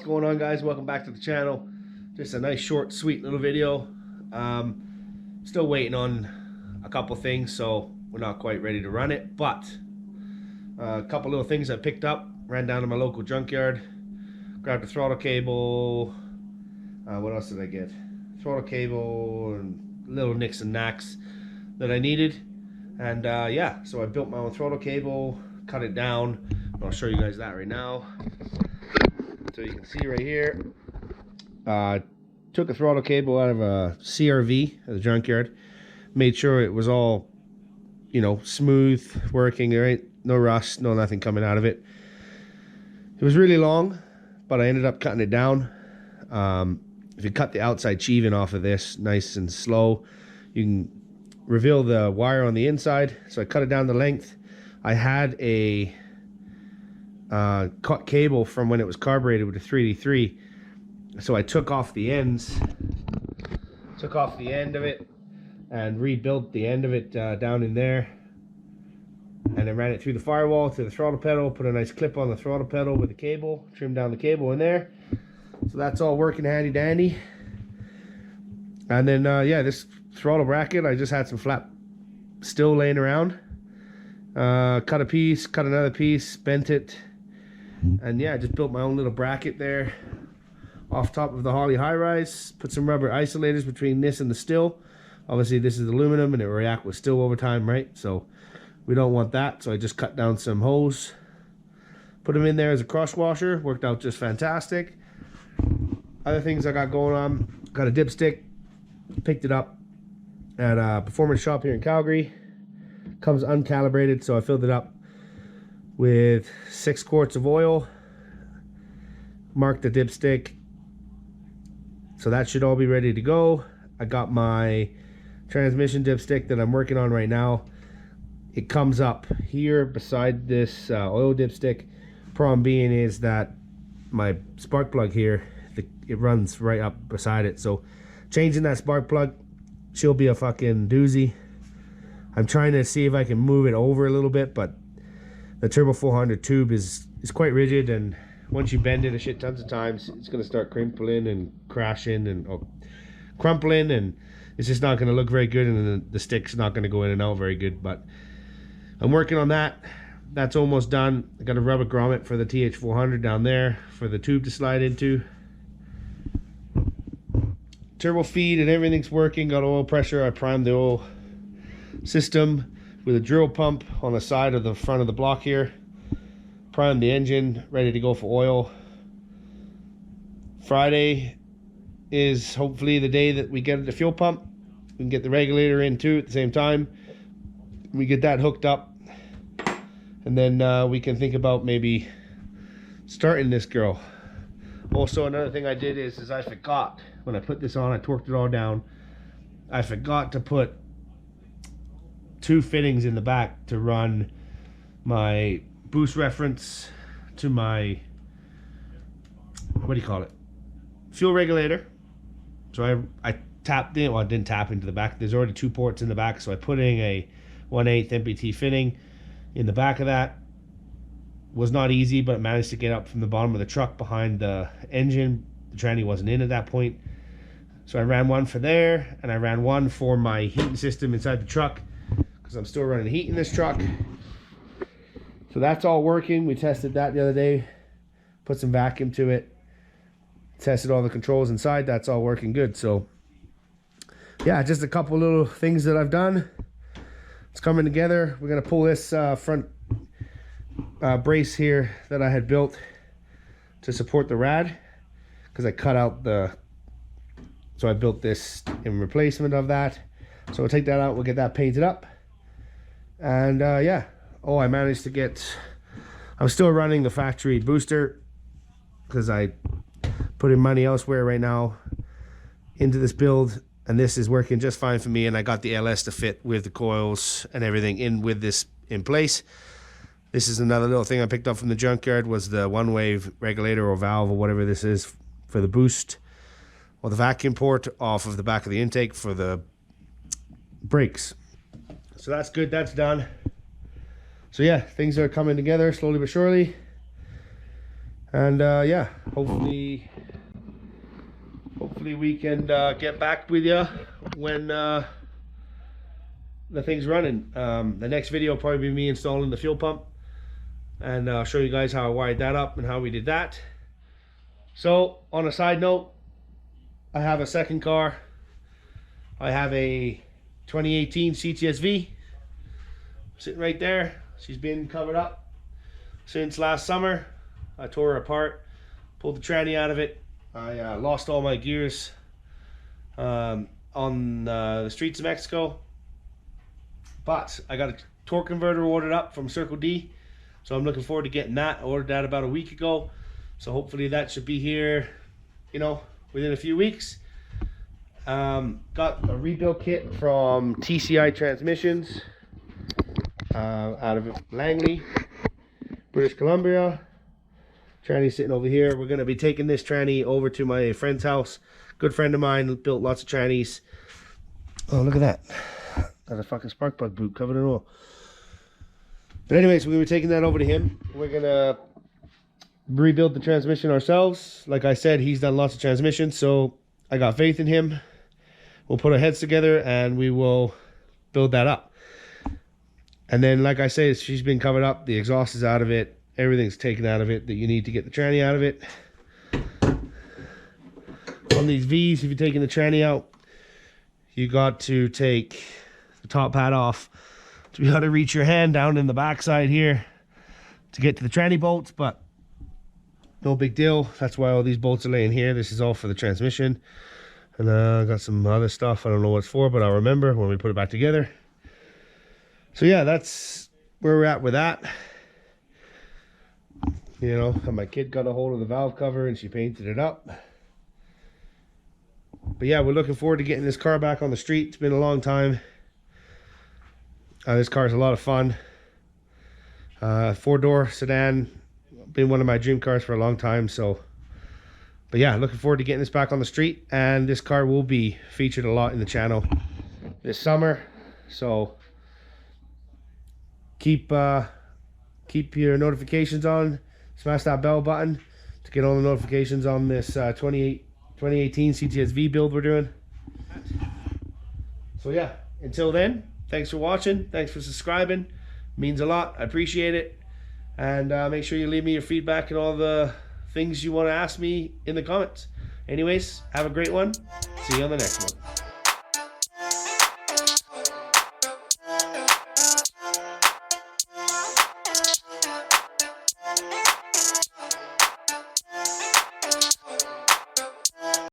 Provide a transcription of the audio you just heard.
going on, guys? Welcome back to the channel. Just a nice short sweet little video. Still waiting on a couple things, so we're not quite ready to run it, but a couple little things I picked up. Ran down to my local junkyard, grabbed a throttle cable. What else did I get? Throttle cable and little nicks and knacks that I needed. And yeah, so I built my own throttle cable, cut it down. I'll show you guys that right now. So you can see right here, took a throttle cable out of a CRV at the junkyard, made sure it was all, you know, smooth working, right? No rust, no nothing coming out of it. It was really long, but I ended up cutting it down. If you cut the outside sheathing off of this nice and slow, you can reveal the wire on the inside. So I cut it down the length. I had a cut cable from when it was carbureted with a 3D3, so I took off the ends, took off the end of it and rebuilt the end of it down in there, and then ran it through the firewall to the throttle pedal, put a nice clip on the throttle pedal with the cable, trimmed down the cable in there. So that's all working handy dandy. And then yeah, this throttle bracket, I just had some flat steel laying around, cut a piece, cut another piece, bent it, and yeah, I just built my own little bracket there off top of the Holley high-rise. Put some rubber isolators between this and the steel. Obviously this is aluminum and it will react with steel over time, right? So we don't want that, so I just cut down some hose, put them in there as a cross washer. Worked out just fantastic. Other things I got going on, got a dipstick, picked it up at a performance shop here in Calgary. Comes uncalibrated, so I filled it up with 6 quarts of oil, marked the dipstick, so that should all be ready to go. I got my transmission dipstick that I'm working on right now. It comes up here beside this oil dipstick. Problem being is that my spark plug here, it runs right up beside it, so changing that spark plug she'll be a fucking doozy. I'm trying to see if I can move it over a little bit, but the Turbo 400 tube is quite rigid, and once you bend it a shit tons of times, it's going to start crimpling and crashing and crumpling, and it's just not going to look very good, and the stick's not going to go in and out very good. But I'm working on that. That's almost done. I got a rubber grommet for the TH400 down there for the tube to slide into. Turbo feed and everything's working. Got oil pressure. I primed the oil system with a drill pump on the side of the front of the block here. Primed the engine, ready to go for oil. Friday is hopefully the day that we get the fuel pump. We can get the regulator in too at the same time. We get that hooked up, and then we can think about maybe starting this girl. Also, another thing I did is I forgot, when I put this on, I torqued it all down. I forgot to put 2 fittings in the back to run my boost reference to my, what do you call it, fuel regulator. So I tapped in, well, I didn't tap into the back. There's already 2 ports in the back, so I put in a 1/8 MPT fitting in the back of that. Was not easy, but managed to get up from the bottom of the truck behind the engine. The tranny wasn't in at that point, so I ran one for there, and I ran one for my heating system inside the truck, because I'm still running heat in this truck. So that's all working. We tested that the other day, put some vacuum to it, tested all the controls inside. That's all working good. So yeah, just a couple little things that I've done. It's coming together. We're gonna pull this front brace here that I had built to support the rad, because I cut out so I built this in replacement of that. So we'll take that out, we'll get that painted up, and yeah. Oh, I managed to get, I'm still running the factory booster because I put in money elsewhere right now into this build, and this is working just fine for me. And I got the LS to fit with the coils and everything in with this in place. This is another little thing I picked up from the junkyard, was the one-wave regulator or valve or whatever this is for the boost, or the vacuum port off of the back of the intake for the brakes. So that's good, that's done. So yeah, things are coming together slowly but surely. And yeah, hopefully we can get back with you when the thing's running. The next video will probably be me installing the fuel pump, and I'll show you guys how I wired that up and how we did that. So on a side note, I have a second car. I have a 2018 CTSV sitting right there. She's been covered up since last summer. I tore her apart, pulled the tranny out of it. I lost all my gears on the streets of Mexico, but I got a torque converter ordered up from Circle D, so I'm looking forward to getting that. I ordered that about a week ago, so hopefully that should be here, you know, within a few weeks. Got a rebuild kit from TCI Transmissions out of Langley, British Columbia. Tranny sitting over here. We're going to be taking this tranny over to my friend's house. Good friend of mine built lots of trannies. Oh, look at that. Got a fucking spark plug boot covered in oil. But anyways, we were taking that over to him. We're going to rebuild the transmission ourselves. Like I said, he's done lots of transmissions, so I got faith in him. We'll put our heads together and we will build that up. And then, like I say, she's been covered up. The exhaust is out of it. Everything's taken out of it that you need to get the tranny out of it. On these V's, if you're taking the tranny out, you got to take the top pad off. So you got to reach your hand down in the backside here to get to the tranny bolts, but no big deal. That's why all these bolts are laying here. This is all for the transmission. And I got some other stuff. I don't know what it's for, but I'll remember when we put it back together. So yeah, that's where we're at with that. You know, my kid got a hold of the valve cover and she painted it up. But yeah, we're looking forward to getting this car back on the street. It's been a long time. This car is a lot of fun. 4-door sedan. Been one of my dream cars for a long time. So, but yeah, looking forward to getting this back on the street. And this car will be featured a lot in the channel this summer. So keep your notifications on. Smash that bell button to get all the notifications on this 2018 CTSV build we're doing. So yeah, until then, thanks for watching. Thanks for subscribing. It means a lot. I appreciate it. And make sure you leave me your feedback and all the things you want to ask me in the comments. Anyways, have a great one. See you on the next one.